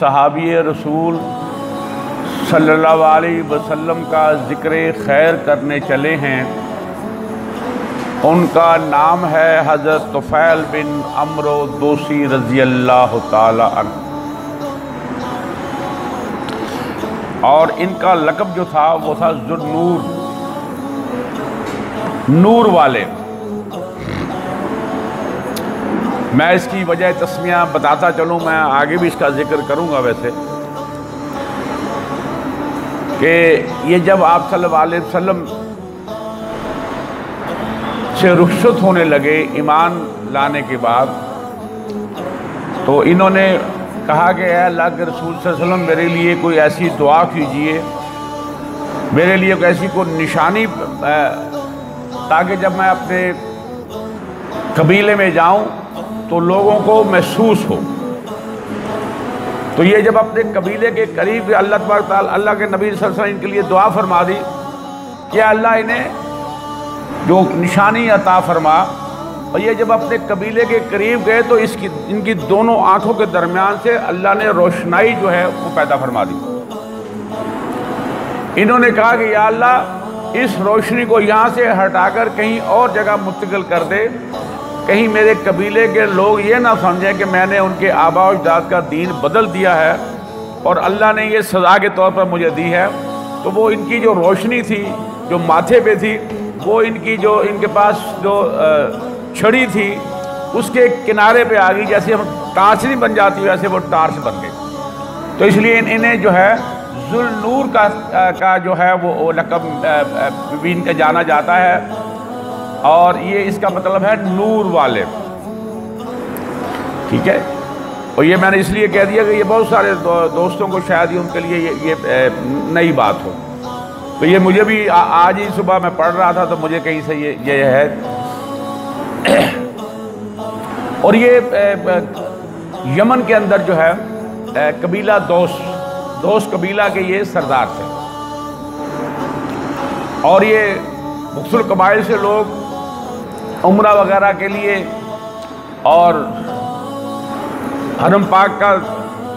صحابی رسول صلی اللہ علیہ وسلم کا ذکر خیر کرنے چلے ہیں۔ ان کا نام ہے حضرت طفیل بن عمرو دوسی رضی اللہ تعالی عنہ، اور ان کا لقب جو تھا وہ تھا ذوالنور، نور والے۔ میں اس کی وجہ تسمیہ بتاتا چلوں، میں آگے بھی اس کا ذکر کروں گا ویسے، کہ یہ جب آپ صلی اللہ علیہ وسلم سے رخصت ہونے لگے ایمان لانے کے بعد، تو انہوں نے کہا کہ اے اللہ کے رسول صلی اللہ علیہ وسلم میرے لیے کوئی ایسی دعا کیجئے، میرے لیے کوئی ایسی کوئی نشانی، تاکہ جب میں اپنے قبیلے میں جاؤں تو لوگوں کو محسوس ہو۔ تو یہ جب اپنے قبیلے کے قریب اللہ تبارک تعالیٰ، اللہ کے نبی صلی اللہ علیہ وسلم ان کے لیے دعا فرما دی کہ اللہ انہیں جو نشانی عطا فرما، اور یہ جب اپنے قبیلے کے قریب گئے تو ان کی دونوں آنکھوں کے درمیان سے اللہ نے روشنائی جو ہے وہ پیدا فرما دی۔ انہوں نے کہا کہ یا اللہ اس روشنی کو یہاں سے ہٹا کر کہیں اور جگہ منتقل کر دے، کہیں میرے قبیلے کے لوگ یہ نہ سمجھیں کہ میں نے ان کے آباء و اجداد کا دین بدل دیا ہے اور اللہ نے یہ سزا کے طور پر مجھے دی ہے۔ تو وہ ان کی جو روشنی تھی جو ماتھے پہ تھی، وہ ان کے پاس جو چھڑی تھی اس کے کنارے پہ آ گئی، جیسے ہم ٹارچ نہیں بن جاتی ویسے وہ ٹارچ بن گئی۔ تو اس لیے انہیں جو ہے ذوالنور کا جو ہے وہ لقب بھی ان کا جانا جاتا ہے، اور یہ اس کا مطلب ہے نور والے، ٹھیک ہے۔ اور یہ میں نے اس لیے کہہ دیا کہ یہ بہت سارے دوستوں کو شاید ان کے لیے یہ نئی بات ہو، تو یہ مجھے بھی آج ہی صبح میں پڑھ رہا تھا تو مجھے کہیں سے یہ ہے۔ اور یہ یمن کے اندر جو ہے قبیلہ دوس قبیلہ کے یہ سردار تھے، اور یہ مختلف قبائل سے لوگ عمرہ وغیرہ کے لیے اور حرم پاک کا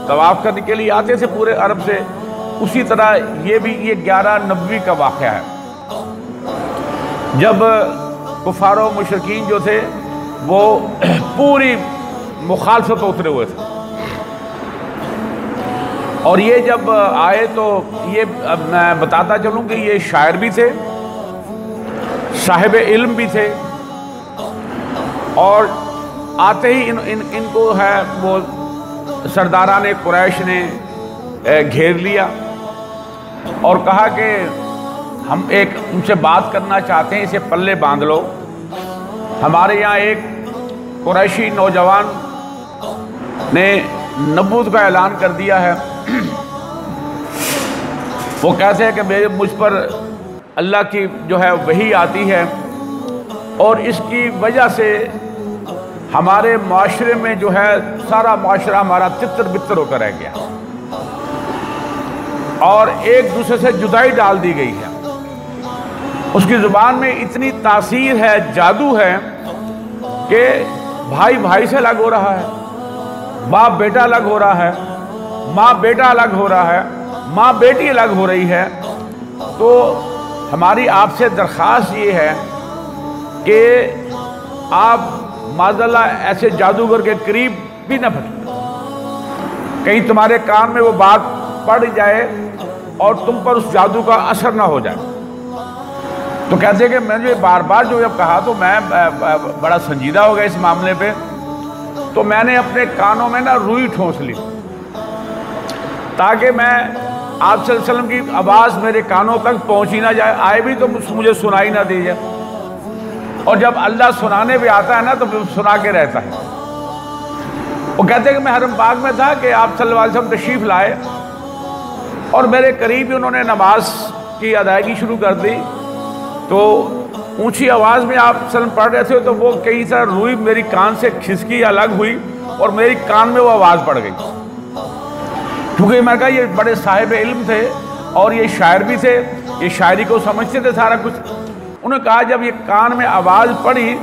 طواف کرنے کے لیے آتے تھے پورے عرب سے۔ اسی طرح یہ بھی 1190 کا واقعہ ہے، جب کفار و مشرکین جو تھے وہ پوری مخالفت اترے ہوئے تھے، اور یہ جب آئے تو یہ میں بتاتا چلوں کہ یہ شاعر بھی تھے، صاحب علم بھی تھے، اور آتے ہی ان کو ہے وہ سرداران قریش نے گھیر لیا اور کہا کہ ہم ان سے بات کرنا چاہتے ہیں، اسے پلے باندھ لو۔ ہمارے یہاں ایک قریشی نوجوان نے نبوت کا اعلان کر دیا ہے، وہ کہتے ہیں کہ مجھ پر اللہ کی جو ہے وحی آتی ہے، اور اس کی وجہ سے ہمارے معاشرے میں جو ہے سارا معاشرہ ہمارا تتر بتر ہو کر رہ گیا، اور ایک دوسرے سے جدائی ڈال دی گئی ہے۔ اس کی زبان میں اتنی تاثیر ہے، جادو ہے، کہ بھائی بھائی سے الگ ہو رہا ہے، باپ بیٹا الگ ہو رہا ہے، ماں بیٹا الگ ہو رہا ہے، ماں بیٹی الگ ہو رہی ہے۔ تو ہماری آپ سے درخواست یہ ہے کہ آپ معذاللہ ایسے جادوگر کے قریب بھی نہ پھٹیں، کہیں تمہارے کان میں وہ بات پڑ جائے اور تم پر اس جادو کا اثر نہ ہو جائے۔ تو کہتے ہیں کہ میں نے بار بار جو جب کہا تو میں بڑا سنجیدہ ہو گیا اس معاملے پہ، تو میں نے اپنے کانوں میں نا روئی ٹھونس لی تاکہ میں آپ صلی اللہ علیہ وسلم کی آواز میرے کانوں تک پہنچی نہ جائے، آئے بھی تو مجھے سنائی نہ دی جائے، اور جب اللہ سنانے پہ آتا ہے نا تو سنا کے رہتا ہے۔ وہ کہتے ہیں کہ میں حرم پاک میں تھا کہ آپ صلی اللہ علیہ وسلم تشریف لائے، اور میرے قریب ہی انہوں نے نماز کی ادائیگی شروع کر دی، تو اونچی آواز میں آپ صلی اللہ علیہ وسلم پڑھ رہے تھے تو وہ کئی سارا روئی میری کان سے کھسکی الگ ہوئی اور میری کان میں وہ آواز پڑ گئی، کیونکہ میں کہا یہ بڑے صاحب علم تھے اور یہ شاعر بھی تھے، یہ شاعری کو سمجھتے تھے سارا کچھ۔ انہوں نے کہا جب یہ کان میں آواز پڑی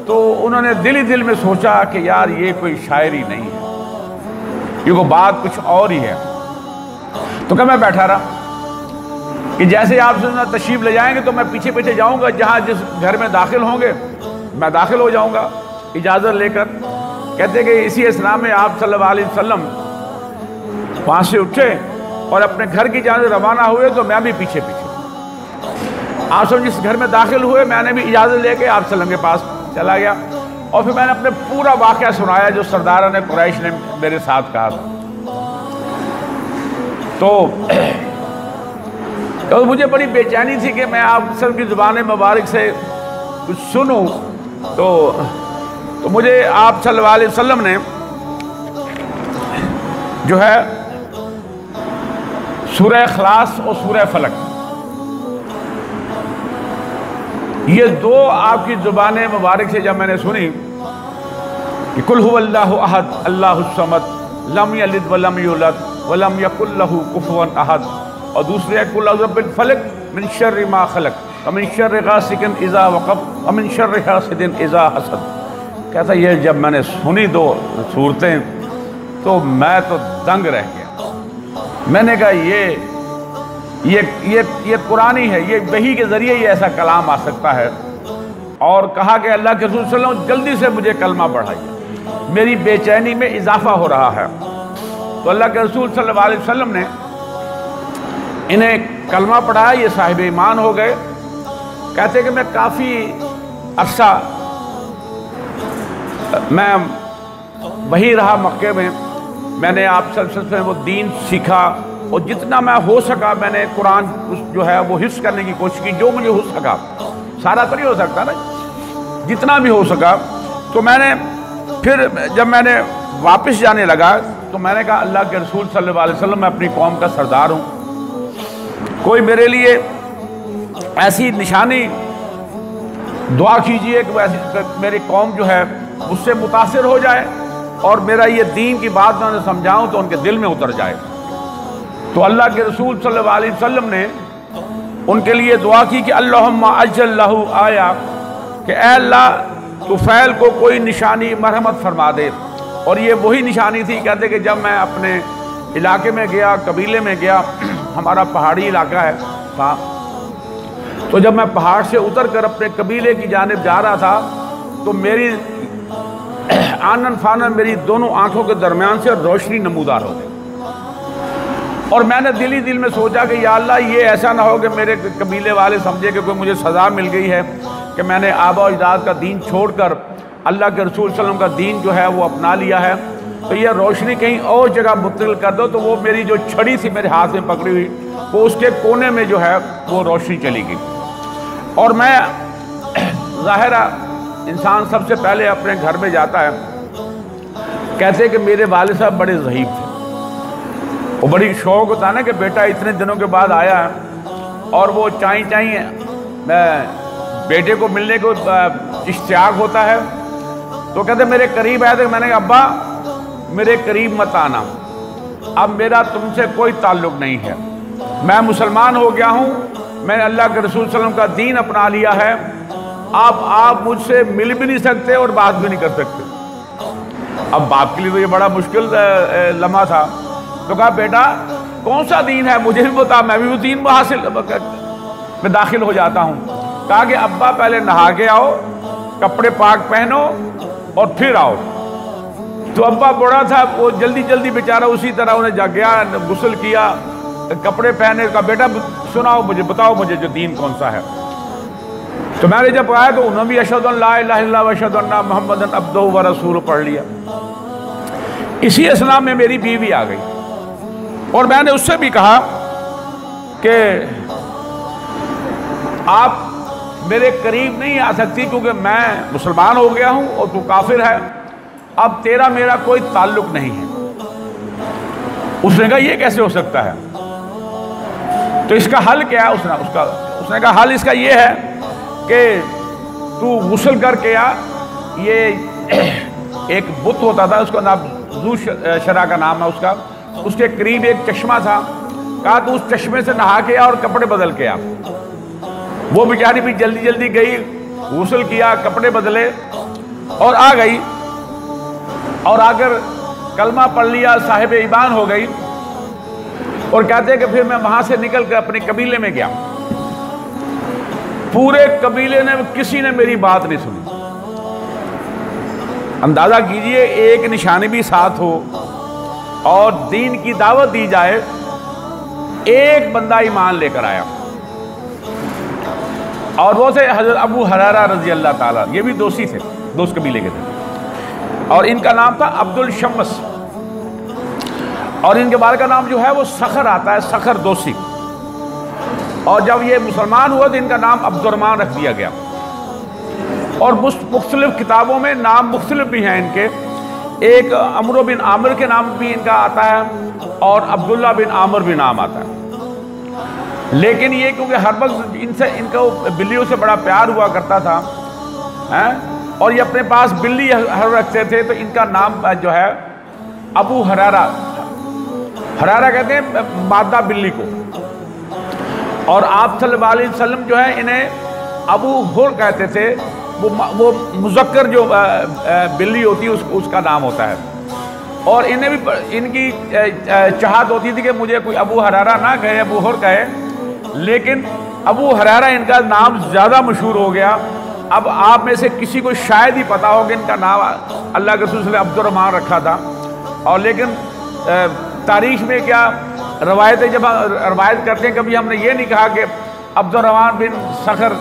تو انہوں نے دل ہی دل میں سوچا کہ یار یہ کوئی شاعری نہیں ہے، کیونکہ بات کچھ اور ہی ہے۔ تو کہ میں بیٹھا رہا کہ جیسے آپ سے تشریف لے جائیں گے تو میں پیچھے پیچھے جاؤں گا، جہاں جس گھر میں داخل ہوں گے میں داخل ہو جاؤں گا اجازت لے کر۔ کہتے کہ اسی اسلام میں آپ صلی اللہ علیہ وسلم وہاں سے اٹھے اور اپنے گھر کی جانب روانہ ہوئے تو میں بھی پیچھے پیچھے۔ آپ سب جس گھر میں داخل ہوئے میں نے بھی اجازت لے کے آپ صلی اللہ علیہ وسلم کے پاس چلا گیا، اور پھر میں نے اپنے پورا واقعہ سنایا جو سرداران قریش نے میرے ساتھ کہا تھا۔ تو مجھے بڑی بے چینی تھی کہ میں آپ سب کی زبان مبارک سے کچھ سنوں، تو مجھے آپ صلی اللہ علیہ وسلم نے جو ہے سورہ اخلاص اور سورہ فلق، یہ دو آپ کی زبان مبارک سے جب میں نے سنی کہ قل هو اللہ احد اللہ الصمد لم یلد ولم یولد ولم یکن لہ کفوا احد، اور دوسرے قل اعوذ برب الفلق من شر ما خلق ومن شر غاسق اذا وقب ومن شر حاسد اذا حسد۔ کہتا یہ جب میں نے سنی دو صورتیں تو میں تو دنگ رہ گیا۔ میں نے کہا یہ قرآنی ہے، یہ وحی کے ذریعے یہ ایسا کلام آ سکتا ہے، اور کہا کہ اللہ کے رسول صلی اللہ علیہ وسلم جلدی سے مجھے کلمہ پڑھائیے، میری بے چینی میں اضافہ ہو رہا ہے۔ تو اللہ کے رسول صلی اللہ علیہ وسلم نے انہیں کلمہ پڑھایا، یہ صاحب ایمان ہو گئے۔ کہتے کہ میں کافی عرصہ میں وہی رہا مکے میں نے آپ صلی اللہ علیہ وسلم وہ دین سیکھا، اور جتنا میں ہو سکا میں نے قرآن جو ہے وہ حفظ کرنے کی کوشش کی، جو مجھے ہو سکا، سارا تو نہیں ہو سکتا نا، جتنا بھی ہو سکا۔ تو میں نے پھر جب میں نے واپس جانے لگا تو میں نے کہا اللہ کے رسول صلی اللہ علیہ وسلم میں اپنی قوم کا سردار ہوں، کوئی میرے لیے ایسی نشانی دعا کیجئے کہ میری قوم جو ہے اس سے متاثر ہو جائے، اور میرا یہ دین کی بات میں انہیں سمجھاؤں تو ان کے دل میں اتر جائے۔ تو اللہ کے رسول صلی اللہ علیہ وسلم نے ان کے لیے دعا کی کہ اللہم اجل لہ آیا، کہ اے اللہ تو فعل کو کوئی نشانی مرحمت فرما دے۔ اور یہ وہی نشانی تھی، کہتے کہ جب میں اپنے علاقے میں گیا، قبیلے میں گیا، ہمارا پہاڑی علاقہ ہے تھا، تو جب میں پہاڑ سے اتر کر اپنے قبیلے کی جانب جا رہا تھا تو میری آنن فانن میری دونوں آنکھوں کے درمیان سے روشنی نمودار ہو گئی، اور میں نے دل ہی دل میں سوچا کہ یا اللہ یہ ایسا نہ ہو کہ میرے قبیلے والے سمجھے کہ کوئی مجھے سزا مل گئی ہے کہ میں نے آبا و اجداد کا دین چھوڑ کر اللہ کے رسول صلی اللہ علیہ وسلم کا دین جو ہے وہ اپنا لیا ہے، تو یہ روشنی کہیں اور جگہ منتقل کر دو۔ تو وہ میری جو چھڑی تھی میرے ہاتھ میں پکڑی ہوئی، وہ اس کے کونے میں جو ہے وہ روشنی چلی گئی۔ اور میں ظاہرہ انسان سب سے پہلے اپنے گھر میں جاتا ہے، کہتے کہ میرے والد صاحب بڑے ضعیف تھے، وہ بڑی شوق ہوتا ہے نا کہ بیٹا اتنے دنوں کے بعد آیا ہے، اور وہ چائیں بیٹے کو ملنے کو اشتیاق ہوتا ہے۔ تو کہتے میرے قریب آئے تھے، میں نے کہا ابا میرے قریب مت آنا، اب میرا تم سے کوئی تعلق نہیں ہے، میں مسلمان ہو گیا ہوں، میں نے اللہ کے رسول صلی اللہ علیہ وسلم کا دین اپنا لیا ہے، آپ مجھ سے مل بھی نہیں سکتے اور بات بھی نہیں کر سکتے۔ اب باپ کے لیے تو یہ بڑا مشکل لمحہ تھا۔ تو کہا بیٹا کون سا دین ہے مجھے بھی بتا، میں بھی وہ دین میں داخل ہو جاتا ہوں۔ کہا کہ ابا پہلے نہا کے آؤ، کپڑے پاک پہنو اور پھر آؤ۔ تو ابا بڑا تھا، وہ جلدی جلدی بیچارہ اسی طرح انہیں جا گیا، غسل کیا، کپڑے پہنے، کہا بیٹا سناؤ مجھے، بتاؤ مجھے جو دین کون سا ہے۔ تو میں نے جب آیا تو انہوں نے بھی اشہد ان لا الہ الا اللہ و اشہد ان محمدن عبدہ و رسولہ پڑھ لیا۔ اسی اسلام میں میری بیوی آ گئی، اور میں نے اس سے بھی کہا کہ آپ میرے قریب نہیں آ سکتی کیونکہ میں مسلمان ہو گیا ہوں اور تو کافر ہے، اب تیرا میرا کوئی تعلق نہیں ہے۔ اس نے کہا یہ کیسے ہو سکتا ہے؟ تو اس کا حل کیا ہے؟ اس نے کہا حل اس کا یہ ہے کہ تو غسل کر کے آ، یہ ایک بت ہوتا تھا، اس کا نام ذو شرع کا نام ہے اس کے قریب ایک چشمہ تھا، کہا تو اس چشمے سے نہا کے آ اور کپڑے بدل کے آ۔ وہ بیچاری بھی جلدی جلدی گئی، غسل کیا، کپڑے بدلے اور آ گئی، اور آ کر کلمہ پڑھ لیا، صاحب ایمان ہو گئی، اور کہتے ہیں کہ پھر میں وہاں سے نکل کر اپنے قبیلے میں گیا. پورے قبیلے نے کسی نے میری بات نہیں سنی. اندازہ کیجئے ایک نشانی بھی ساتھ ہو اور دین کی دعوت دی جائے، ایک بندہ ایمان لے کر آیا، اور وہ تھے حضرت ابو ہریرہ رضی اللہ تعالیٰ. یہ بھی دوستی تھے، دوست قبیلے کے تھے، اور ان کا نام تھا عبد الشمس، اور ان کے بارے کا نام جو ہے وہ سخر آتا ہے، سخر دوسی. اور جب یہ مسلمان ہوا تو ان کا نام عبد الرحمن رکھ دیا گیا. اور مختلف کتابوں میں نام مختلف بھی ہیں ان کے. ایک عمرو بن عامر کے نام بھی ان کا آتا ہے، اور عبداللہ بن عامر بھی نام آتا ہے. لیکن یہ کیونکہ ہر وقت ان کو بلیوں سے بڑا پیار ہوا کرتا تھا، اور یہ اپنے پاس بلی ہر رکھتے تھے، تو ان کا نام جو ہے ابو ہریرہ. ہریرہ کہتے ہیں مادہ بلی کو. اور آپ صلی اللہ علیہ وسلم جو ہے انہیں ابو ہر کہتے تھے. وہ مذکر جو بلی ہوتی ہے اس کا نام ہوتا ہے. اور انہیں بھی ان کی چاہت ہوتی تھی کہ مجھے کوئی ابو ہریرہ نہ کہے، ابو ہر کہے. لیکن ابو ہریرہ ان کا نام زیادہ مشہور ہو گیا. اب آپ میں سے کسی کو شاید ہی پتا ہو کہ ان کا نام اللہ کے رسول صلی اللہ علیہ وسلم عبد الرحمن رکھا تھا. اور لیکن تاریخ میں کیا روایتیں جب روایت کرتے ہیں، کبھی ہم نے یہ نہیں کہا کہ عبد الرحمن بن سخر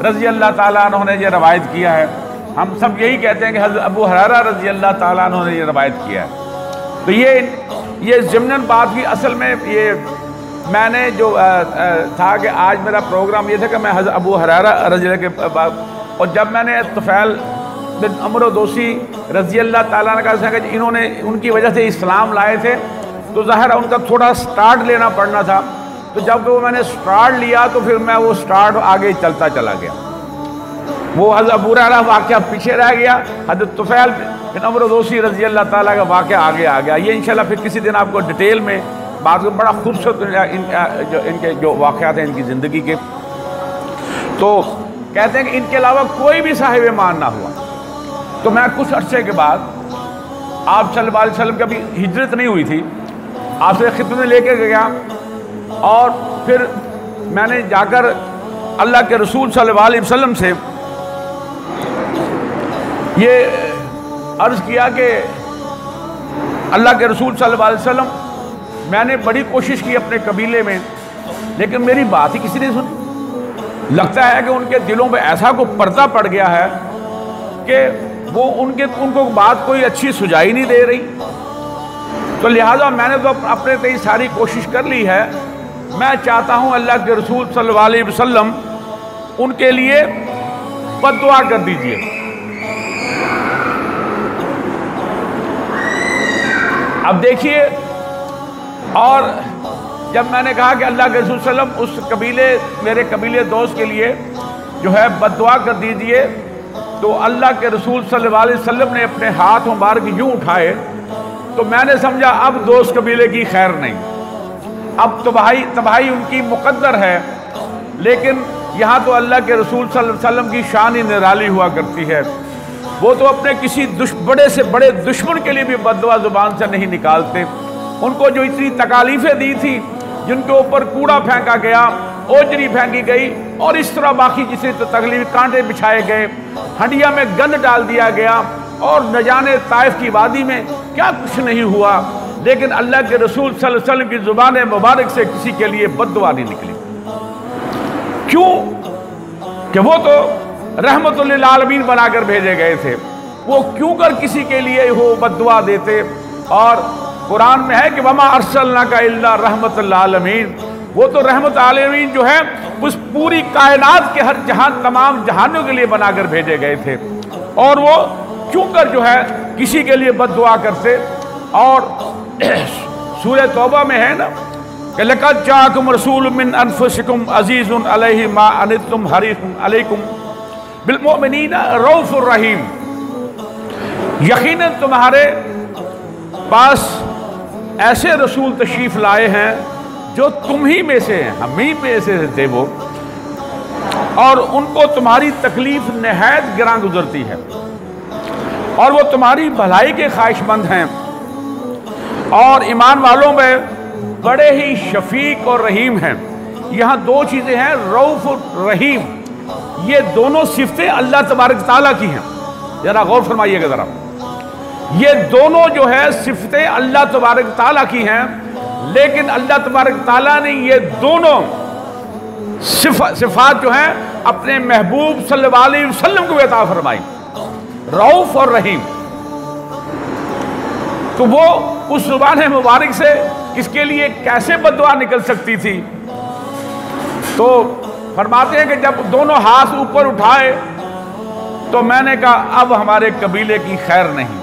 رضی اللہ تعالیٰ عنہ نے یہ روایت کیا ہے. ہم سب یہی کہتے ہیں کہ حضرت ابو ہریرہ رضی اللہ تعالیٰ عنہ نے یہ روایت کیا ہے. تو یہ ضمناً بات کی اصل میں یہ میں نے جو تھا کہ آج میرا پروگرام یہ تھا کہ میں حضرت ابو ہریرہ رضی اللہ کے بعد، اور جب میں نے طفیل بن عمرو دوسی رضی اللہ تعالیٰ عنہ کا کہا کہ انہوں نے ان کی وجہ سے اسلام لائے تھے، تو ظاہر ہے ان کا تھوڑا سٹارٹ لینا پڑنا تھا. تو جب وہ میں نے سٹارٹ لیا تو پھر میں وہ سٹارٹ آگے چلتا چلا گیا. وہ حضرت ابو ہریرہ واقعہ پیچھے رہ گیا، حضرت طفیل بن عمرو دوسی رضی اللہ تعالیٰ کا واقعہ آگے آ گیا. یہ انشاءاللہ پھر کسی دن آپ کو ڈیٹیل میں بات کو، بڑا خوبصورت ان کے جو واقعات ہیں ان کی زندگی کے. تو کہتے ہیں کہ ان کے علاوہ کوئی بھی صاحب ایمان نہ ہوا. تو میں کچھ عرصے کے بعد، آپ صلی اللہ علیہ وسلم کی ابھی ہجرت نہیں ہوئی تھی، آپ سے خدمت میں لے کے گیا، اور پھر میں نے جا کر اللہ کے رسول صلی اللہ علیہ وسلم سے یہ عرض کیا کہ اللہ کے رسول صلی اللہ علیہ وسلم، میں نے بڑی کوشش کی اپنے قبیلے میں، لیکن میری بات ہی کسی نے سنی. لگتا ہے کہ ان کے دلوں پہ ایسا کوئی پردہ پڑ گیا ہے کہ وہ ان کو بات کوئی اچھی سجائی نہیں دے رہی. تو لہٰذا میں نے تو اپنے تئیں ساری کوشش کر لی ہے. میں چاہتا ہوں اللہ کے رسول صلی اللہ علیہ وسلم ان کے لیے بد دعا کر دیجئے. اب دیکھیے، اور جب میں نے کہا کہ اللہ کے رسول صلی اللہ علیہ وسلم اس قبیلے، میرے قبیلے دوست کے لیے جو ہے بد دعا کر دیجئے، تو اللہ کے رسول صلی اللہ علیہ وسلم نے اپنے ہاتھ مبارک یوں اٹھائے. تو میں نے سمجھا اب دوست قبیلے کی خیر نہیں، اب تباہی ان کی مقدر ہے. لیکن یہاں تو اللہ کے رسول صلی اللہ علیہ وسلم کی شان ہی نرالی ہوا کرتی ہے. وہ تو اپنے کسی بڑے سے بڑے دشمن کے لیے بھی بد دعا زبان سے نہیں نکالتے. ان کو جو اتنی تکالیفیں دی تھی، جن کے اوپر کوڑا پھینکا گیا، اوجری پھینکی گئی، اور اس طرح باقی جسے تکلیف، کانٹے بچھائے گئے، ہنڈیا میں گند ڈال دیا گیا، اور نہ جانے طائف کی وادی میں کیا کچھ نہیں ہوا، لیکن اللہ کے رسول صلی اللہ علیہ وسلم کی زبان مبارک سے کسی کے لیے بد دعا نہیں نکلی. کیوں؟ کہ وہ تو رحمت للعالمین بنا کر بھیجے گئے تھے. وہ کیوں کر کسی کے لیے وہ بد دعا دیتے؟ اور قرآن میں ہے کہ وما ارسلناک الا رحمت للعالمین. وہ تو رحمت عالمین جو ہے اس پوری کائنات کے ہر جہان، تمام جہانوں کے لیے بنا کر بھیجے گئے تھے. اور وہ کیوں کر جو ہے کسی کے لیے بد دعا کرتے؟ اور سورہ توبہ میں ہے نا کہ لَقَدْ جَاءَكُمْ رَسُولٌ مِّنْ أَنفُسِكُمْ عَزِيزٌ عَلَيْهِ مَا عَنِتُّمْ حَرِيصٌ عَلَيْكُمْ بِالْمُؤْمِنِينَ رَءُوفٌ رَحِيمٌ. یقیناً تمہارے پاس ایسے رسول تشریف لائے ہیں جو تم ہی میں سے ہیں، ہم ہی میں سے تھے وہ، اور ان کو تمہاری تکلیف نہایت گراں گزرتی ہے، اور وہ تمہاری بھلائی کے خواہش مند ہیں. اور ایمان والوں میں بڑے ہی شفیق اور رحیم ہیں۔ یہاں دو چیزیں ہیں، رؤوف اور رحیم، یہ دونوں صفتیں اللہ تبارک تعالیٰ کی ہیں۔ ذرا غور فرمائیے گا ذرا، یہ دونوں جو ہے صفتیں اللہ تبارک تعالیٰ کی ہیں، لیکن اللہ تبارک تعالیٰ نے یہ دونوں صفات جو ہیں اپنے محبوب صلی اللہ علیہ وسلم کو عطا فرمائی، رؤوف اور رحیم۔ تو وہ اس زبان مبارک سے کس کے لیے کیسے بد دعا نکل سکتی تھی؟ تو فرماتے ہیں کہ جب دونوں ہاتھ اوپر اٹھائے تو میں نے کہا اب ہمارے قبیلے کی خیر نہیں،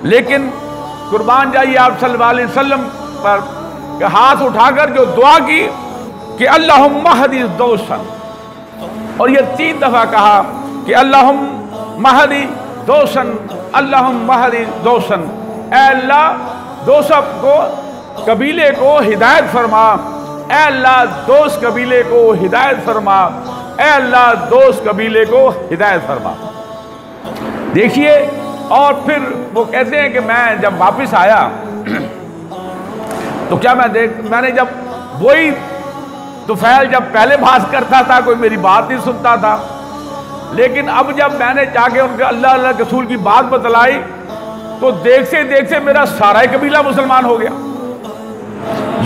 لیکن قربان جائیے آپ صلی اللہ علیہ وسلم پر کہ ہاتھ اٹھا کر جو دعا کی کہ اللہم اہدی دوسن، اور یہ 3 دفعہ کہا کہ اللہم اہدی دوسن، اللہم اہدی دوسن، اے اللہ دوست کو قبیلے کو ہدایت فرما، اے اللہ دوست قبیلے کو ہدایت فرما، اے اللہ دوست قبیلے کو ہدایت فرما۔ دیکھیے، اور پھر وہ کہتے ہیں کہ میں جب واپس آیا تو کیا میں نے جب وہی طفیل جب پہلے بات کرتا تھا کوئی میری بات نہیں سنتا تھا، لیکن اب جب میں نے جا کے ان کے اللہ کے رسول کی بات بتلائی تو دیکھتے دیکھتے میرا سارا قبیلہ مسلمان ہو گیا۔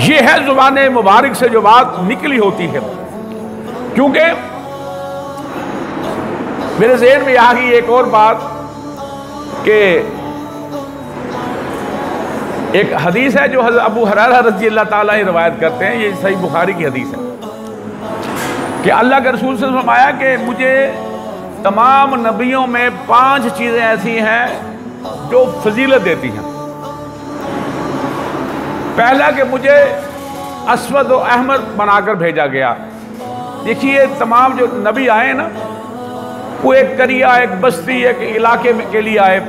یہ ہے زبان مبارک سے جو بات نکلی ہوتی ہے۔ کیونکہ میرے ذہن میں آ گئی ایک اور بات کہ ایک حدیث ہے جو حضرت ابو ہریرہ رضی اللہ تعالیٰ عنہ روایت کرتے ہیں، یہ صحیح بخاری کی حدیث ہے کہ اللہ کے رسول صلی اللہ علیہ وسلم فرمایا کہ مجھے تمام نبیوں میں 5 چیزیں ایسی ہیں جو فضیلت دیتی ہیں۔ پہلا کہ مجھے اسود و احمر بنا کر بھیجا گیا۔ دیکھیے تمام جو نبی آئے نا، وہ ایک قریہ، ایک بستی، ایک علاقے کے لیے آئے،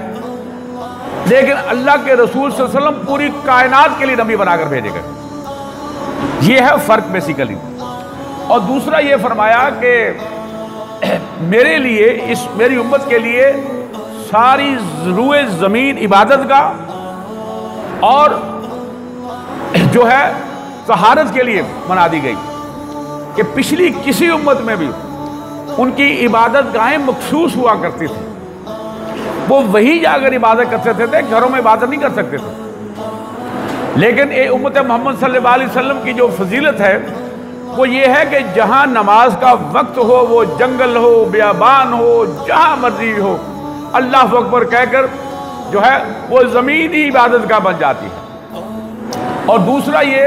لیکن اللہ کے رسول صلی اللہ علیہ وسلم پوری کائنات کے لیے نبی بنا کر بھیجے گئے۔ یہ ہے فرق بیسیکلی۔ اور دوسرا یہ فرمایا کہ میرے لیے میری امت کے لیے ساری روئے زمین عبادت کا اور جو ہے طہارت کے لیے بنا دی گئی، کہ پچھلی کسی امت میں بھی ان کی عبادت گاہیں مخصوص ہوا کرتی تھی، وہ وہی جا کر عبادت کر سکتے تھے، گھروں میں عبادت نہیں کر سکتے تھے۔ لیکن اے امت محمد صلی اللہ علیہ وسلم کی جو فضیلت ہے وہ یہ ہے کہ جہاں نماز کا وقت ہو، وہ جنگل ہو، بیابان ہو، جہاں مرضی ہو، اللہ اکبر کہہ کر جو ہے وہ زمین ہی عبادت کا بن جاتی ہے۔ اور دوسرا یہ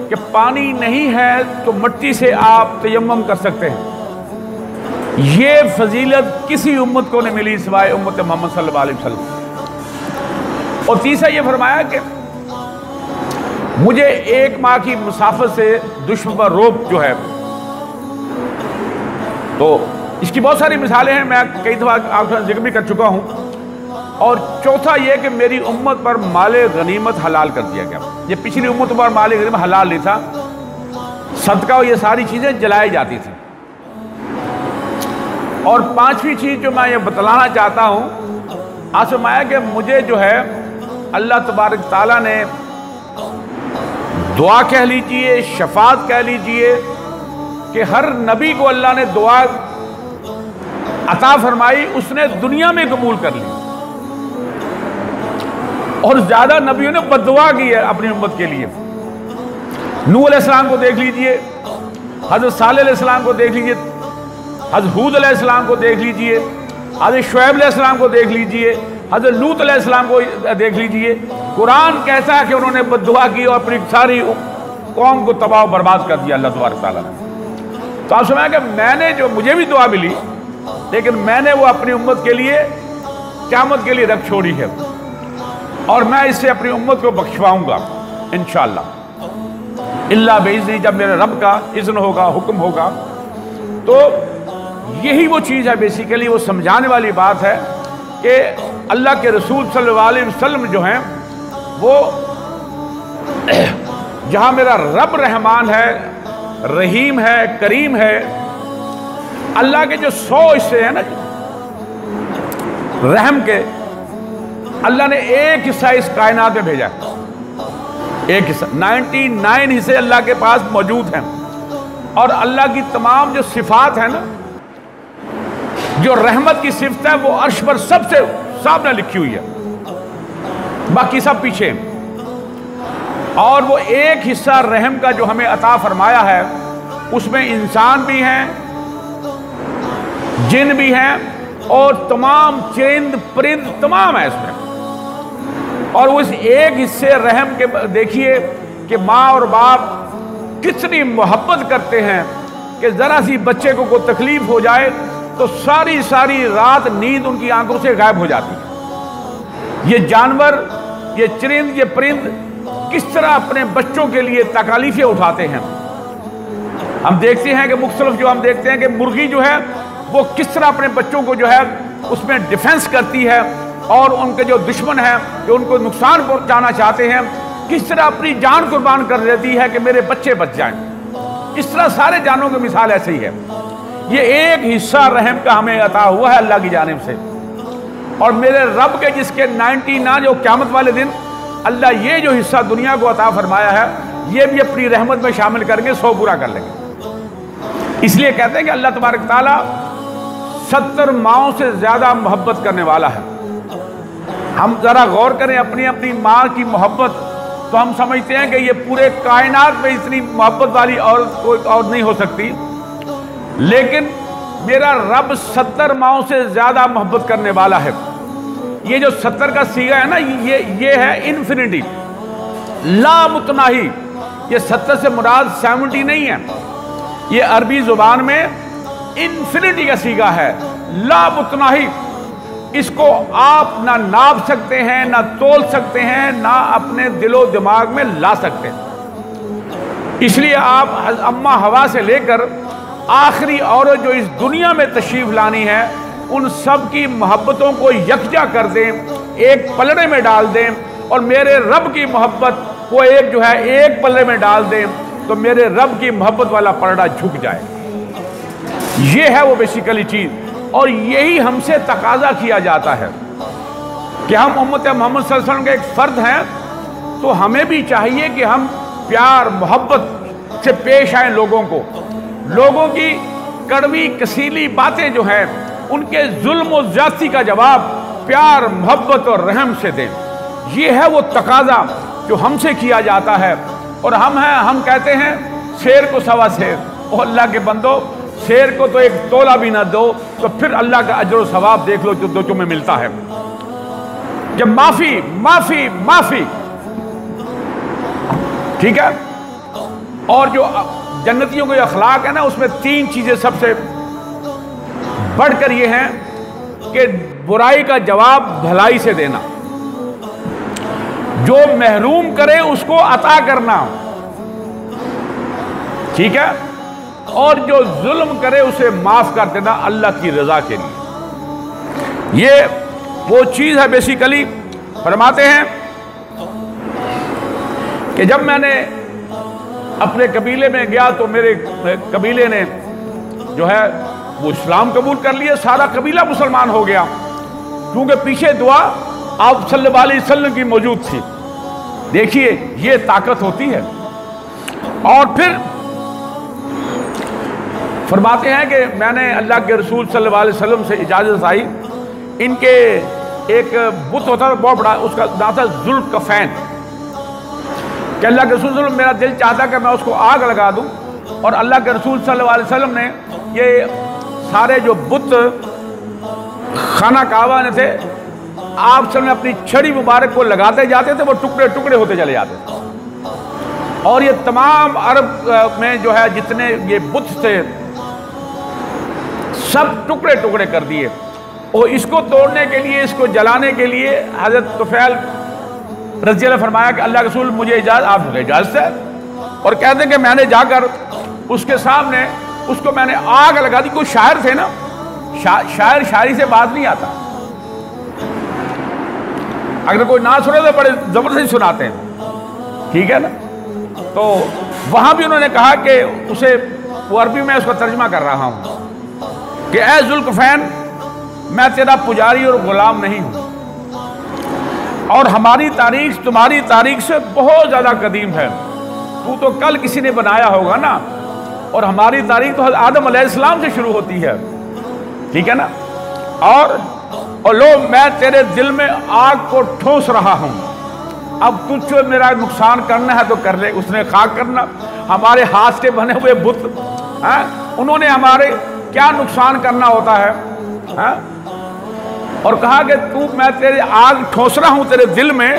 کہ پانی نہیں ہے تو مٹی سے آپ تیمم کر سکتے ہیں۔ یہ فضیلت کسی امت کو نہیں ملی سوائے امت محمد صلی اللہ علیہ وسلم۔ اور تیسرا یہ فرمایا کہ مجھے 1 ماہ کی مسافت سے دشمن پر روب جو ہے، تو اس کی بہت ساری مثالیں ہیں، میں کئی دفعہ آپ سے ذکر بھی کر چکا ہوں۔ اور چوتھا یہ کہ میری امت پر مال غنیمت حلال کر دیا گیا۔ یہ پچھلی امت پر مال غنیمت حلال نہیں تھا، صدقہ اور یہ ساری چیزیں جلائی جاتی تھیں۔ اور 5ویں چیز جو میں یہ بتلانا چاہتا ہوں، آپ فرمایا کہ مجھے جو ہے اللہ تبارک تعالیٰ نے دعا کہہ لیجئے، شفاعت کہہ لیجئے، کہ ہر نبی کو اللہ نے دعا عطا فرمائی، اس نے دنیا میں قبول کر لی، اور زیادہ نبیوں نے بد دعا کی ہے اپنی امت کے لیے۔ نوح علیہ السلام کو دیکھ لیجئے، حضرت صالح علیہ السلام کو دیکھ لیجئے، حضرت ہود علیہ السلام کو دیکھ لیجئے، حضرت شعیب علیہ السلام کو دیکھ لیجئے، حضرت لوط علیہ السلام کو دیکھ لیجئے۔ قرآن کہتا ہے کہ انہوں نے بد دعا کی اور اپنی ساری قوم کو تباہ و برباد کر دیا اللہ تبارک تعالیٰ نے۔ تو آپ سمجھیں کہ میں نے جو مجھے بھی دعا ملی، لیکن میں نے وہ اپنی امت کے لیے قیامت کے لیے رکھ چھوڑی ہے، اور میں اس سے اپنی امت کو بخشواؤں گا انشاءاللہ، اللہ باذن، جب میرے رب کا اذن ہوگا، حکم ہوگا۔ تو یہی وہ چیز ہے، بیسیکلی وہ سمجھانے والی بات ہے کہ اللہ کے رسول صلی اللہ علیہ وسلم جو ہیں وہ جہاں میرا رب رحمان ہے، رحیم ہے، کریم ہے، اللہ کے جو 100 حصے ہیں نا رحم کے، اللہ نے ایک حصہ اس کائنات میں بھیجا ہے، ایک حصہ 99 حصے اللہ کے پاس موجود ہیں. اور اللہ کی تمام جو صفات ہیں نا، جو رحمت کی صفت ہے وہ عرش پر سب سے سامنے لکھی ہوئی ہے، باقی سب پیچھے. اور وہ ایک حصہ رحم کا جو ہمیں عطا فرمایا ہے، اس میں انسان بھی ہیں، جن بھی ہیں، اور تمام چرند پرند تمام ہیں اس میں. اور اس ایک حصے رحم کے دیکھیے کہ ماں اور باپ کتنی محبت کرتے ہیں کہ ذرا سی بچے کو کوئی تکلیف ہو جائے تو ساری رات نیند ان کی آنکھوں سے غائب ہو جاتی ہے. یہ جانور، یہ چرند، یہ پرند کس طرح اپنے بچوں کے لیے تکالیفیں اٹھاتے ہیں. ہم دیکھتے ہیں کہ مختلف جو ہم دیکھتے ہیں کہ مرغی جو ہے وہ کس طرح اپنے بچوں کو جو ہے اس میں ڈیفنس کرتی ہے، اور ان کے جو دشمن ہیں جو ان کو نقصان پہنچانا چاہتے ہیں کس طرح اپنی جان قربان کر دیتی ہے کہ میرے بچے بچ جائیں. اس طرح سارے جانوں کی مثال ایسے ہی ہے. یہ ایک حصہ رحم کا ہمیں عطا ہوا ہے اللہ کی جانب سے. اور میرے رب کے جس کے 99 جو قیامت والے دن اللہ یہ جو حصہ دنیا کو عطا فرمایا ہے یہ بھی اپنی رحمت میں شامل کریں گے، 100 پورا کر لیں گے. اس لیے کہتے ہیں کہ اللہ تبارک تعالیٰ 70 ماؤں سے زیادہ محبت کرنے والا ہے. ہم ذرا غور کریں اپنی اپنی ماں کی محبت تو ہم سمجھتے ہیں کہ یہ پورے کائنات میں اتنی محبت والی اور کوئی اور نہیں ہو سکتی. لیکن میرا رب 70 ماؤں سے زیادہ محبت کرنے والا ہے. یہ جو 70 کا صیغہ ہے نا، یہ ہے انفینٹی، لا متناہی. یہ 70 سے مراد 70 نہیں ہے، یہ عربی زبان میں انفینٹی کا صیغہ ہے، لا متناہی. اس کو آپ نہ ناپ سکتے ہیں، نہ تول سکتے ہیں، نہ اپنے دل و دماغ میں لا سکتے. اس لیے آپ اماں ہوا سے لے کر آخری عورت جو اس دنیا میں تشریف لانی ہے ان سب کی محبتوں کو یکجا کر دیں، ایک پلڑے میں ڈال دیں، اور میرے رب کی محبت کو ایک جو ہے ایک پلڑے میں ڈال دیں تو میرے رب کی محبت والا پلڑا جھک جائے. یہ ہے وہ بیسیکلی چیز. اور یہی ہم سے تقاضا کیا جاتا ہے کہ ہم امت محمد صلی اللہ علیہ وسلم کے ایک فرد ہیں، تو ہمیں بھی چاہیے کہ ہم پیار محبت سے پیش آئیں لوگوں کو. لوگوں کی کڑوی کسیلی باتیں جو ہیں ان کے ظلم و زیادتی کا جواب پیار محبت اور رحم سے دیں. یہ ہے وہ تقاضا جو ہم سے کیا جاتا ہے. اور ہم کہتے ہیں شیر کو سوا شیر. او اللہ کے بندو، شیر کو تو ایک تولہ بھی نہ دو تو پھر اللہ کا اجر و ثواب دیکھ لو جو تمہیں ملتا ہے. جب معافی معافی معافی، ٹھیک ہے. اور جو جنتیوں کے اخلاق ہے نا اس میں 3 چیزیں سب سے بڑھ کر یہ ہیں کہ برائی کا جواب بھلائی سے دینا، جو محروم کرے اس کو عطا کرنا، ٹھیک ہے، اور جو ظلم کرے اسے معاف کر دینا اللہ کی رضا کے لیے. یہ وہ چیز ہے بیسیکلی. فرماتے ہیں کہ جب میں نے اپنے قبیلے میں گیا تو میرے قبیلے نے جو ہے وہ اسلام قبول کر لیے، سارا قبیلہ مسلمان ہو گیا، کیونکہ پیچھے دعا آپ صلی اللہ علیہ وسلم کی موجود تھی. دیکھیے یہ طاقت ہوتی ہے. اور پھر فرماتے ہیں کہ میں نے اللہ کے رسول صلی اللہ علیہ وسلم سے اجازت آئی. ان کے ایک بت ہوتا تھا بہت بڑا، اس کا نام تھا ذوالکفین، کہ اللہ کے رسول صلی اللہ علیہ وسلم، میرا دل چاہتا کہ میں اس کو آگ لگا دوں. اور اللہ کے رسول صلی اللہ علیہ وسلم نے یہ سارے جو بت خانہ کعبہ نے تھے، آپ صلی اللہ علیہ وسلم اپنی چھڑی مبارک کو لگاتے جاتے تھے، وہ ٹکڑے ٹکڑے ہوتے چلے جاتے تھے. اور یہ تمام عرب میں جو ہے جتنے یہ بت تھے سب ٹکڑے ٹکڑے کر دیے. اور اس کو توڑنے کے لیے، اس کو جلانے کے لیے حضرت طفیل رضی اللہ فرمایا کہ اللہ رسول مجھے اجازت، آپ کو اجازت ہے. اور کہتے ہیں کہ میں نے جا کر اس کے سامنے اس کو میں نے آگ لگا دی. کوئی شاعر تھے نا، شاعر شاعری سے بات نہیں آتا، اگر کوئی نہ سنے تو بڑے زبردستی سناتے ہیں، ٹھیک ہے نا. تو وہاں بھی انہوں نے کہا کہ اسے، وہ عربی میں اس کا ترجمہ کر رہا ہوں کہ اے ذوالکفین، میں تیرا پجاری اور غلام نہیں ہوں، اور ہماری تاریخ تمہاری تاریخ سے بہت زیادہ قدیم ہے، تو کل کسی نے بنایا ہوگا نا، اور ہماری تاریخ تو حضرت آدم علیہ السلام سے شروع ہوتی ہے، ٹھیک ہے نا؟ اور لو میں تیرے دل میں آگ کو ٹھوس رہا ہوں، اب تجھ کو میرا نقصان کرنا ہے تو کر لے۔ اس نے خاک کرنا، ہمارے ہاتھ کے بنے ہوئے بت، انہوں نے ہمارے کیا نقصان کرنا ہوتا ہے، اور کہا کہ میں تیرے آگ ٹھوس رہا ہوں تیرے دل میں،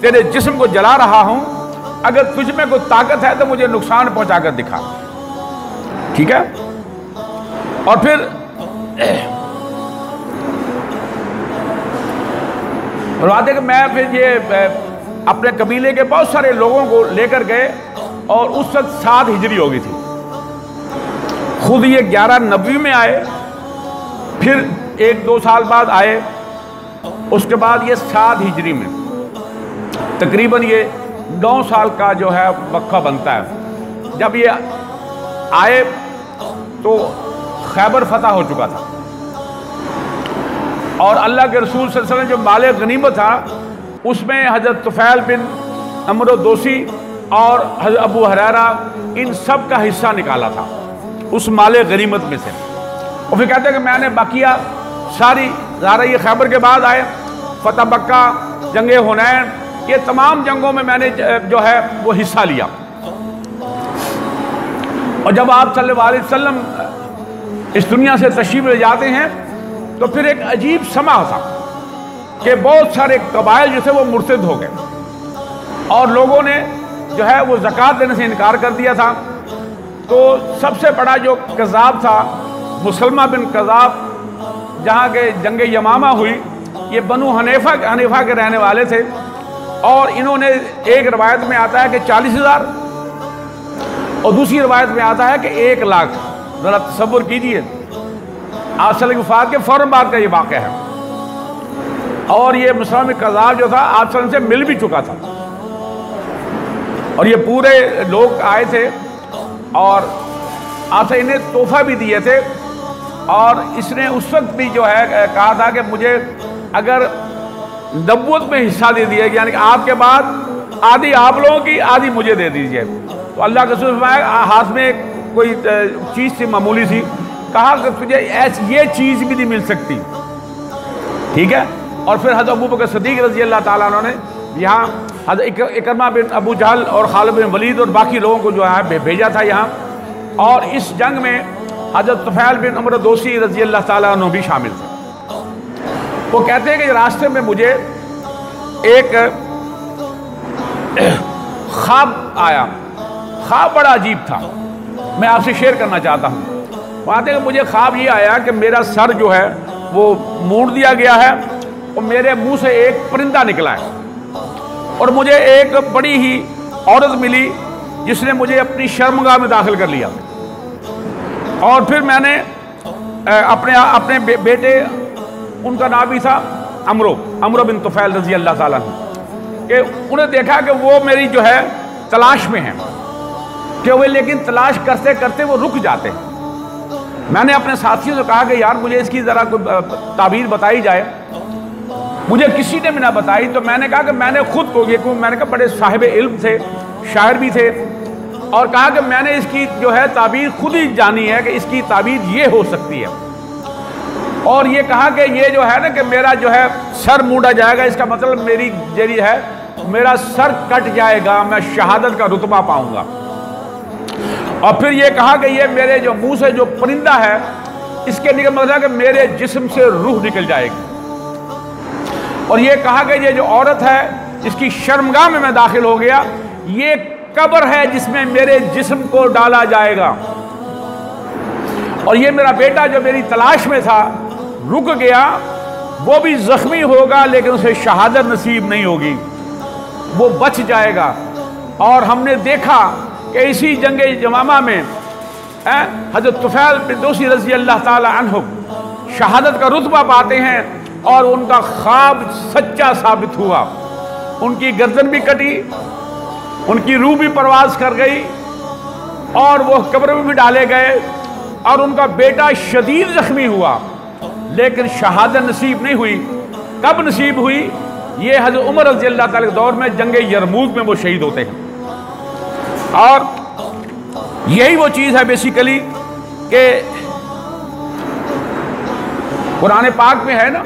تیرے جسم کو جلا رہا ہوں، اگر تجھ میں کوئی طاقت ہے تو مجھے نقصان پہنچا کر دکھا، ٹھیک ہے؟ اور پھر بتاتے کہ میں پھر یہ اپنے قبیلے کے بہت سارے لوگوں کو لے کر گئے، اور اس وقت 7 ہجری ہو گئی تھی، خود یہ 11 نبوی میں آئے، پھر 1-2 سال بعد آئے، اس کے بعد یہ 7 ہجری میں، تقریباً یہ 9 سال کا جو ہے وقفہ بنتا ہے۔ جب یہ آئے تو خیبر فتح ہو چکا تھا، اور اللہ کے رسول صلی اللہ علیہ وسلم جو مال غنیمت تھا اس میں حضرت طفیل بن عمرو دوسی اور حضرت ابو ہریرہ ان سب کا حصہ نکالا تھا اس مال غنیمت میں سے۔ اور پھر کہتے ہیں کہ میں نے بقیہ ساری ظاہر یہ خیبر کے بعد آئے، فتح مکہ، جنگ حنین، یہ تمام جنگوں میں نے جو ہے وہ حصہ لیا۔ اور جب آپ صلی اللہ علیہ وسلم اس دنیا سے تشریف لے جاتے ہیں تو پھر ایک عجیب سما تھا کہ بہت سارے قبائل جو تھے وہ مرتد ہو گئے، اور لوگوں نے جو ہے وہ زکوٰۃ دینے سے انکار کر دیا تھا۔ تو سب سے بڑا جو کذاب تھا مسلمہ بن کذاب، جہاں کے جنگ یمامہ ہوئی، یہ بنو حنیفہ کے رہنے والے تھے، اور انہوں نے ایک روایت میں آتا ہے کہ 40,000 اور دوسری روایت میں آتا ہے کہ 1 لاکھ، ذرا تصور کیجئے، آپ صلی اللہ علیہ وسلم کی وفات کے فوراً بعد کا یہ واقعہ ہے، اور یہ مسلمہ بن کذاب جو تھا آپ صلی اللہ علیہ وسلم سے مل بھی چکا تھا، اور یہ پورے لوگ آئے تھے اور آپ سے انہیں تحفہ بھی دیے تھے، اور اس نے اس وقت بھی جو ہے کہا تھا کہ مجھے اگر نبوت میں حصہ دے دیا، یعنی کہ آپ کے بعد آدھی آپ لوگوں کی آدھی مجھے دے دیجئے۔ تو اللہ کے رسول فرمایا ہاتھ میں کوئی چیز تھی معمولی سی، کہا کہ تجھے یہ چیز بھی نہیں مل سکتی، ٹھیک ہے؟ اور پھر حضرت ابوبکر صدیق رضی اللہ تعالیٰ عنہ نے یہاں حضرت اکرمہ بن ابو جہل اور خالد بن ولید اور باقی لوگوں کو جو ہے بھیجا تھا یہاں، اور اس جنگ میں حضرت طفیل بن عمرو دوسی رضی اللہ تعالیٰ عنہ بھی شامل تھے۔ وہ کہتے ہیں کہ راستے میں مجھے ایک خواب آیا، خواب بڑا عجیب تھا، میں آپ سے شیئر کرنا چاہتا ہوں۔ کہتے ہیں کہ مجھے خواب یہ آیا کہ میرا سر جو ہے وہ موڑ دیا گیا ہے، اور میرے منہ سے ایک پرندہ نکلا ہے، اور مجھے ایک بڑی ہی عورت ملی جس نے مجھے اپنی شرمگاہ میں داخل کر لیا، اور پھر میں نے اپنے بیٹے، ان کا نام بھی تھا عمرو بن طفیل رضی اللہ تعالیٰ عنہ، کہ انہیں دیکھا کہ وہ میری جو ہے تلاش میں ہیں، کہ وہ لیکن تلاش کرتے کرتے وہ رک جاتے ہیں۔ میں نے اپنے ساتھیوں سے کہا کہ یار مجھے اس کی ذرا کوئی تعبیر بتائی جائے، مجھے کسی نے بھی نہ بتائی۔ تو میں نے کہا کہ میں نے خود کو میں نے کہا بڑے صاحب علم تھے، شاعر بھی تھے، اور کہا کہ میں نے اس کی جو ہے تعبیر خود ہی جانی ہے کہ اس کی تعبیر یہ ہو سکتی ہے، اور یہ کہا کہ یہ جو ہے نا کہ میرا جو ہے سر مونڈا جائے گا، اس کا مطلب میرا سر کٹ جائے گا، میں شہادت کا رتبہ پاؤں گا۔ اور پھر یہ کہا کہ یہ میرے جو منہ سے جو پرندہ ہے اس کے نکل مطلب ہے کہ میرے جسم سے روح نکل جائے گی، اور یہ کہا کہ یہ جو عورت ہے جس کی شرمگاہ میں میں داخل ہو گیا، یہ قبر ہے جس میں میرے جسم کو ڈالا جائے گا، اور یہ میرا بیٹا جو میری تلاش میں تھا رک گیا، وہ بھی زخمی ہوگا لیکن اسے شہادت نصیب نہیں ہوگی، وہ بچ جائے گا۔ اور ہم نے دیکھا کہ اسی جنگ یمامہ میں حضرت طفیل بن دوسی رضی اللہ تعالی عنہ شہادت کا رتبہ پاتے ہیں، اور ان کا خواب سچا ثابت ہوا، ان کی گردن بھی کٹی، ان کی روح بھی پرواز کر گئی، اور وہ قبر میں بھی ڈالے گئے، اور ان کا بیٹا شدید زخمی ہوا لیکن شہادت نصیب نہیں ہوئی۔ کب نصیب ہوئی؟ یہ حضرت عمر رضی اللہ تعالیٰ کے دور میں جنگ یرموک میں وہ شہید ہوتے ہیں. اور یہی وہ چیز ہے بیسیکلی کہ قرآن پاک میں ہے نا،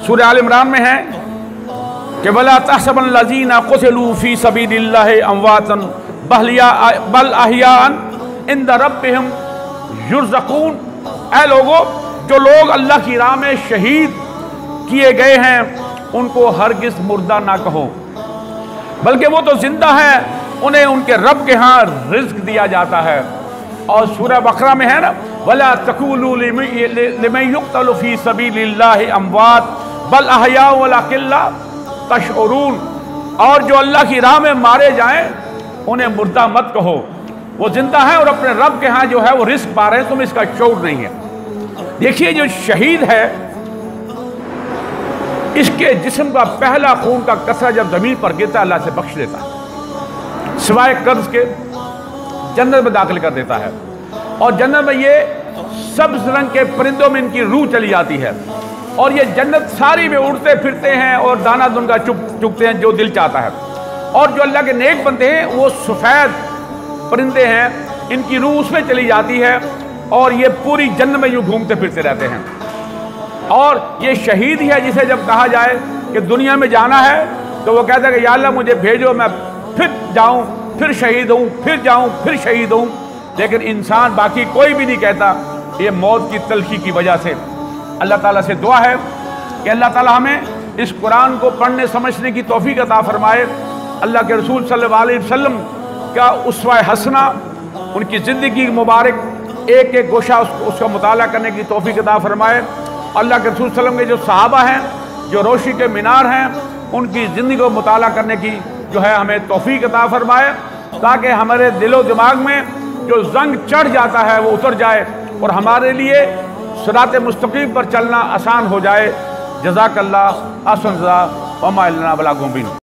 سورہ آل عمران میں ہے کہ وَلَا تَحْسَبَنَّ الَّذِينَ قُتِلُوا فِي سَبِيلِ اللَّهِ أَمْوَاتًا بَلْ أَحْيَاءٌ عِندَ رَبِّهِمْ يُرْزَقُونَ. اے لوگو، جو لوگ اللہ کی راہ میں شہید کیے گئے ہیں ان کو ہرگز مردہ نہ کہو، بلکہ وہ تو زندہ ہیں، انہیں ان کے رب کے ہاں رزق دیا جاتا ہے. اور سورہ بقرہ میں ہے نا وَلَا تَقُولُوا لِمَن يُقْتَلُ فِي سَبِيلِ اللَّهِ أَمْوَاتٌ بَلْ أَحْيَاءٌ وَلَكِنْ لَا تَشْعُرُونَ. اور جو اللہ کی راہ میں مارے جائیں انہیں مردہ مت کہو، وہ زندہ ہیں اور اپنے رب کے ہاں جو ہے وہ رزق پا رہے ہیں، تمہیں اس کا شعور نہیں ہے. دیکھیے جو شہید ہے اس کے جسم کا پہلا خون کا قطرہ جب زمین پر گرتا ہے اللہ سے بخش دیتا ہے، سوائے قرض کے جنت میں داخل کر دیتا ہے. اور جنت میں یہ سبز رنگ کے پرندوں میں ان کی روح چلی جاتی ہے، اور یہ جنت ساری میں اڑتے پھرتے ہیں اور دانہ دن کا چگتے ہیں جو دل چاہتا ہے. اور جو اللہ کے نیک بندے ہیں وہ سفید پرندے ہیں، ان کی روح اس میں چلی جاتی ہے اور یہ پوری جنت میں یوں گھومتے پھرتے رہتے ہیں. اور یہ شہید ہی ہے جسے جب کہا جائے کہ دنیا میں جانا ہے تو وہ کہتا ہے کہ یا اللہ مجھے بھیجو، میں پھر جاؤں، پھر شہید ہوں، پھر جاؤں، پھر شہید ہوں. لیکن انسان باقی کوئی بھی نہیں کہتا، یہ موت کی تلخی کی وجہ سے. اللہ تعالیٰ سے دعا ہے کہ اللہ تعالیٰ ہمیں اس قرآن کو پڑھنے سمجھنے کی توفیق عطا فرمائے. اللہ کے رسول صلی اللہ علیہ وسلم کا اسوہ حسنہ، ان کی زندگی مبارک ایک ایک گوشہ اس کا مطالعہ کرنے کی توفیق عطا فرمائے. اللہ کے رسول صلی اللہ علیہ وسلم کے جو صحابہ ہیں، جو روشنی کے مینار ہیں، ان کی زندگی کو مطالعہ کرنے کی جو ہے ہمیں توفیق عطا فرمائے، تاکہ ہمارے دل و دماغ میں جو زنگ چڑھ جاتا ہے وہ اتر جائے اور ہمارے لیے صراط مستقیم پر چلنا آسان ہو جائے. جزاک اللہ احسن جزا وما لنا بلا گمبین.